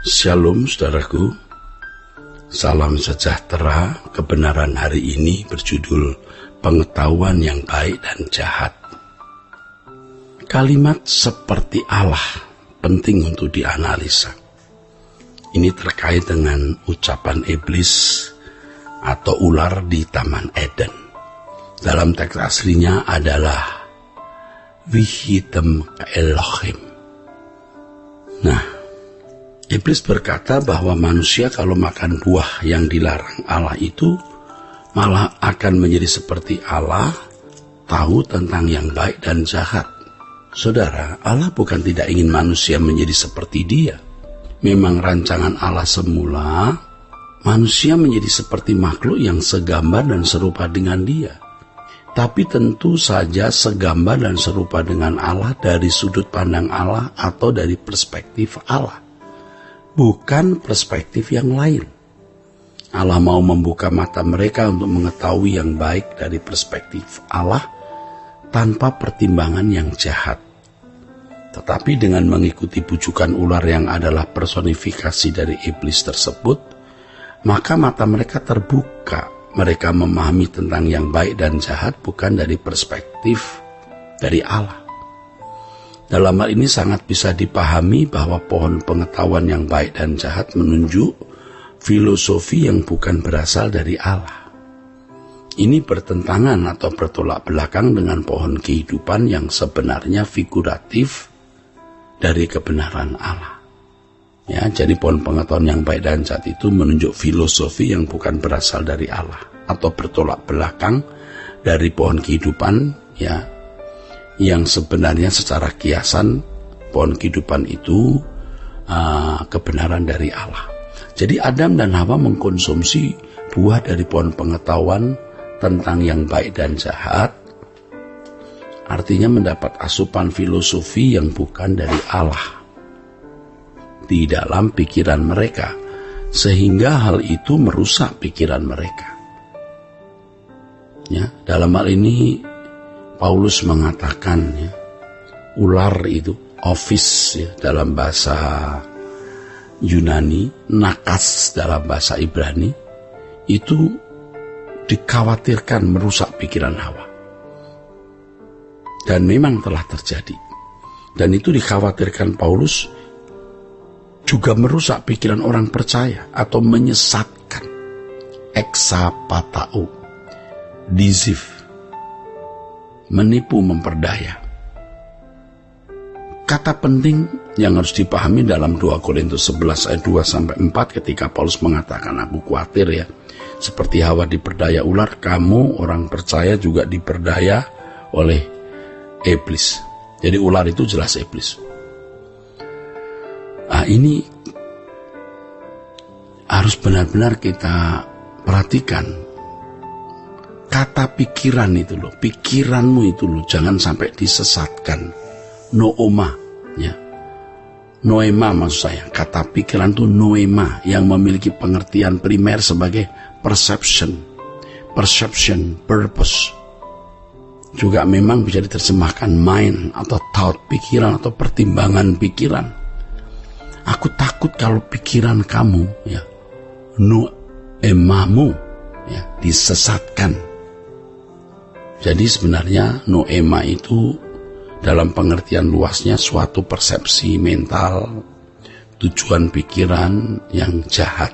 Shalom saudaraku, salam sejahtera. Kebenaran hari ini berjudul pengetahuan yang baik dan jahat. Kalimat seperti Allah penting untuk dianalisa. Ini terkait dengan ucapan iblis atau ular di Taman Eden. Dalam teks aslinya adalah Vihitem Elohim. Nah, iblis berkata bahwa manusia kalau makan buah yang dilarang Allah itu malah akan menjadi seperti Allah, tahu tentang yang baik dan jahat. Saudara, Allah bukan tidak ingin manusia menjadi seperti Dia. Memang rancangan Allah semula, manusia menjadi seperti makhluk yang segambar dan serupa dengan Dia. Tapi tentu saja segambar dan serupa dengan Allah dari sudut pandang Allah atau dari perspektif Allah, bukan perspektif yang lain. Allah mau membuka mata mereka untuk mengetahui yang baik dari perspektif Allah tanpa pertimbangan yang jahat. Tetapi dengan mengikuti bujukan ular yang adalah personifikasi dari iblis tersebut, maka mata mereka terbuka. Mereka memahami tentang yang baik dan jahat bukan dari perspektif dari Allah. Dalam hal ini sangat bisa dipahami bahwa pohon pengetahuan yang baik dan jahat menunjuk filosofi yang bukan berasal dari Allah. Ini bertentangan atau bertolak belakang dengan pohon kehidupan yang sebenarnya figuratif dari kebenaran Allah. Ya, jadi pohon pengetahuan yang baik dan jahat itu menunjuk filosofi yang bukan berasal dari Allah atau bertolak belakang dari pohon kehidupan, ya, yang sebenarnya secara kiasan pohon kehidupan itu kebenaran dari Allah. Jadi Adam dan Hawa mengkonsumsi buah dari pohon pengetahuan tentang yang baik dan jahat, artinya mendapat asupan filosofi yang bukan dari Allah di dalam pikiran mereka, sehingga hal itu merusak pikiran mereka. Ya, dalam hal ini Paulus mengatakan, ya, ular itu ofis, ya, dalam bahasa Yunani, nakas dalam bahasa Ibrani, itu dikhawatirkan merusak pikiran Hawa. Dan memang telah terjadi. Dan itu dikhawatirkan Paulus juga merusak pikiran orang percaya atau menyesatkan. Exapatao, deceive, menipu, memperdaya. Kata penting yang harus dipahami dalam 2 Korintus 11 ayat 2-4 ketika Paulus mengatakan, aku khawatir ya, seperti Hawa diperdaya ular, kamu orang percaya juga diperdaya oleh iblis. Jadi ular itu jelas iblis. Nah, ini harus benar-benar kita perhatikan. Kata pikiran itu loh, pikiranmu itu loh, jangan sampai disesatkan. Noema, ya. Noema maksud saya, kata pikiran itu noema yang memiliki pengertian primer sebagai perception, purpose. Juga memang bisa diterjemahkan mind atau thought, pikiran atau pertimbangan pikiran. Aku takut kalau pikiran kamu, ya, noemamu, ya, disesatkan. Jadi sebenarnya noema itu dalam pengertian luasnya suatu persepsi mental, tujuan pikiran yang jahat.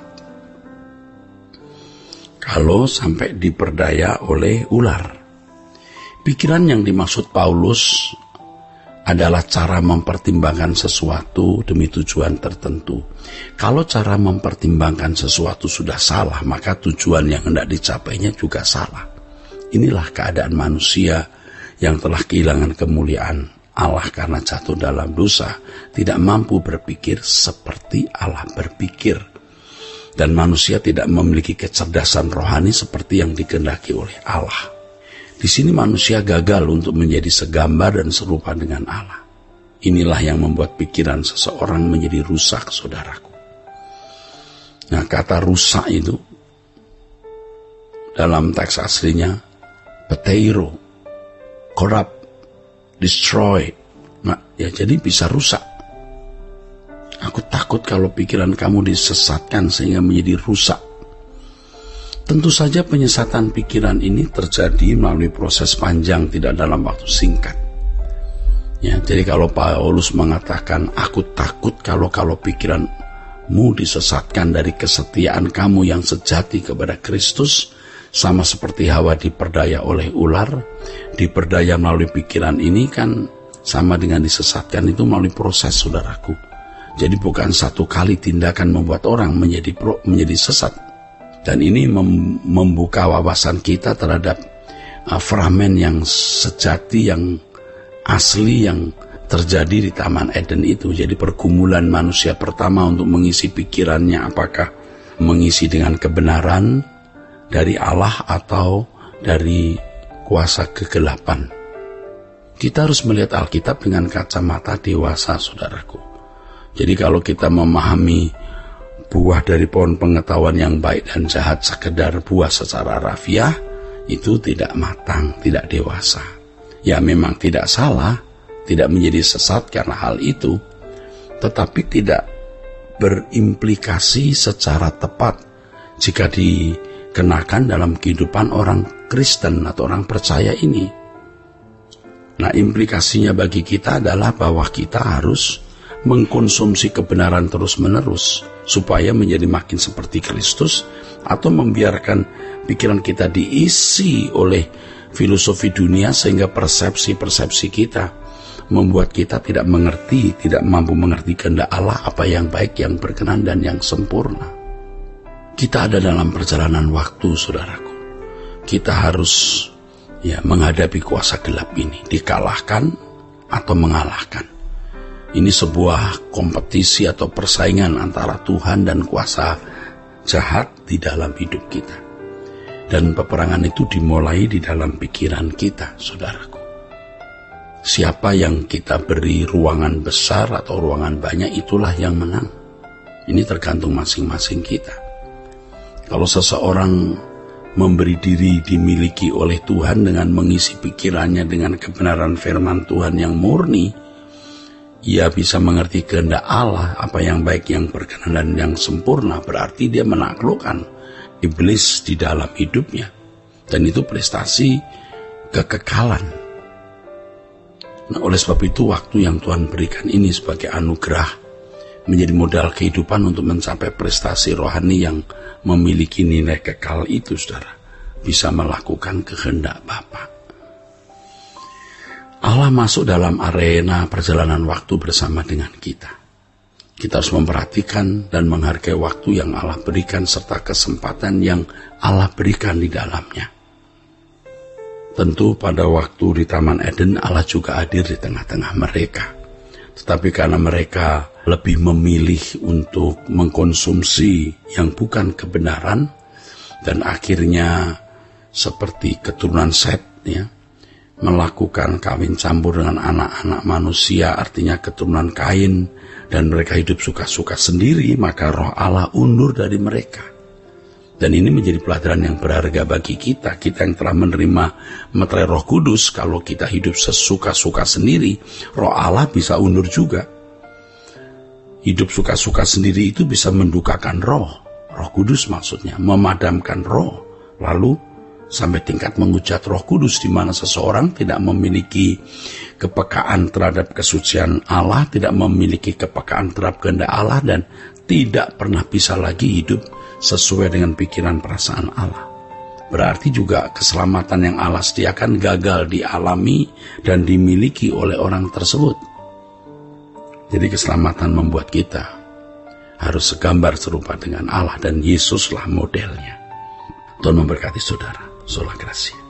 Kalau sampai diperdaya oleh ular. Pikiran yang dimaksud Paulus adalah cara mempertimbangkan sesuatu demi tujuan tertentu. Kalau cara mempertimbangkan sesuatu sudah salah, maka tujuan yang hendak dicapainya juga salah. Inilah keadaan manusia yang telah kehilangan kemuliaan Allah karena jatuh dalam dosa, tidak mampu berpikir seperti Allah berpikir. Dan manusia tidak memiliki kecerdasan rohani seperti yang dikehendaki oleh Allah. Di sini manusia gagal untuk menjadi segambar dan serupa dengan Allah. Inilah yang membuat pikiran seseorang menjadi rusak, saudaraku. Nah, kata rusak itu dalam teks aslinya peteiro, corrupt, destroy. Nah, ya jadi bisa rusak. Aku takut kalau pikiran kamu disesatkan sehingga menjadi rusak. Tentu saja penyesatan pikiran ini terjadi melalui proses panjang, tidak dalam waktu singkat. Ya, jadi kalau Paulus mengatakan, aku takut kalau pikiranmu disesatkan dari kesetiaan kamu yang sejati kepada Kristus, sama seperti Hawa diperdaya oleh ular, diperdaya melalui pikiran ini kan sama dengan disesatkan itu melalui proses, saudaraku. Jadi bukan satu kali tindakan membuat orang menjadi sesat. Dan ini membuka wawasan kita terhadap fragmen yang sejati, yang asli, yang terjadi di Taman Eden itu. Jadi pergumulan manusia pertama untuk mengisi pikirannya, apakah mengisi dengan kebenaran dari Allah atau dari kuasa kegelapan. Kita harus melihat Alkitab dengan kacamata dewasa, saudaraku. Jadi kalau kita memahami buah dari pohon pengetahuan yang baik dan jahat sekedar buah secara rafiah, itu tidak matang, tidak dewasa. Ya memang tidak salah, tidak menjadi sesat karena hal itu, tetapi tidak berimplikasi secara tepat jika dikenakan dalam kehidupan orang Kristen atau orang percaya ini. Nah, implikasinya bagi kita adalah bahwa kita harus mengkonsumsi kebenaran terus-menerus supaya menjadi makin seperti Kristus, atau membiarkan pikiran kita diisi oleh filosofi dunia sehingga persepsi-persepsi kita membuat kita tidak mampu mengerti kehendak Allah, apa yang baik, yang berkenan, dan yang sempurna. Kita ada dalam perjalanan waktu, saudaraku. Kita harus menghadapi kuasa gelap ini, dikalahkan atau mengalahkan. Ini sebuah kompetisi atau persaingan antara Tuhan dan kuasa jahat di dalam hidup kita. Dan peperangan itu dimulai di dalam pikiran kita, saudaraku. Siapa yang kita beri ruangan besar atau ruangan banyak, itulah yang menang. Ini tergantung masing-masing kita. Kalau seseorang memberi diri dimiliki oleh Tuhan dengan mengisi pikirannya dengan kebenaran firman Tuhan yang murni, ia bisa mengerti kehendak Allah, apa yang baik, yang berkenan, dan yang sempurna. Berarti dia menaklukkan iblis di dalam hidupnya. Dan itu prestasi kekekalan. Nah, oleh sebab itu waktu yang Tuhan berikan ini sebagai anugerah menjadi modal kehidupan untuk mencapai prestasi rohani yang memiliki nilai kekal itu, saudara. Bisa melakukan kehendak Bapa. Allah masuk dalam arena perjalanan waktu bersama dengan kita. Kita harus memperhatikan dan menghargai waktu yang Allah berikan serta kesempatan yang Allah berikan di dalamnya. Tentu pada waktu di Taman Eden Allah juga hadir di tengah-tengah mereka. Tetapi karena mereka lebih memilih untuk mengkonsumsi yang bukan kebenaran, dan akhirnya seperti keturunan Set, melakukan kawin campur dengan anak-anak manusia, artinya keturunan Kain, dan mereka hidup suka-suka sendiri, maka roh Allah undur dari mereka. Dan ini menjadi pelajaran yang berharga bagi kita yang telah menerima meterai Roh Kudus. Kalau kita hidup sesuka-suka sendiri, roh Allah bisa undur juga. Hidup suka-suka sendiri itu bisa mendukakan Roh Kudus, maksudnya memadamkan roh, lalu sampai tingkat menghujat Roh Kudus, di mana seseorang tidak memiliki kepekaan terhadap kesucian Allah, tidak memiliki kepekaan terhadap kehendak Allah, dan tidak pernah bisa lagi hidup sesuai dengan pikiran perasaan Allah. Berarti juga keselamatan yang Allah sediakan gagal dialami dan dimiliki oleh orang tersebut. Jadi keselamatan membuat kita harus segambar serupa dengan Allah, dan Yesuslah modelnya. Tuhan memberkati saudara. Sola Gracia.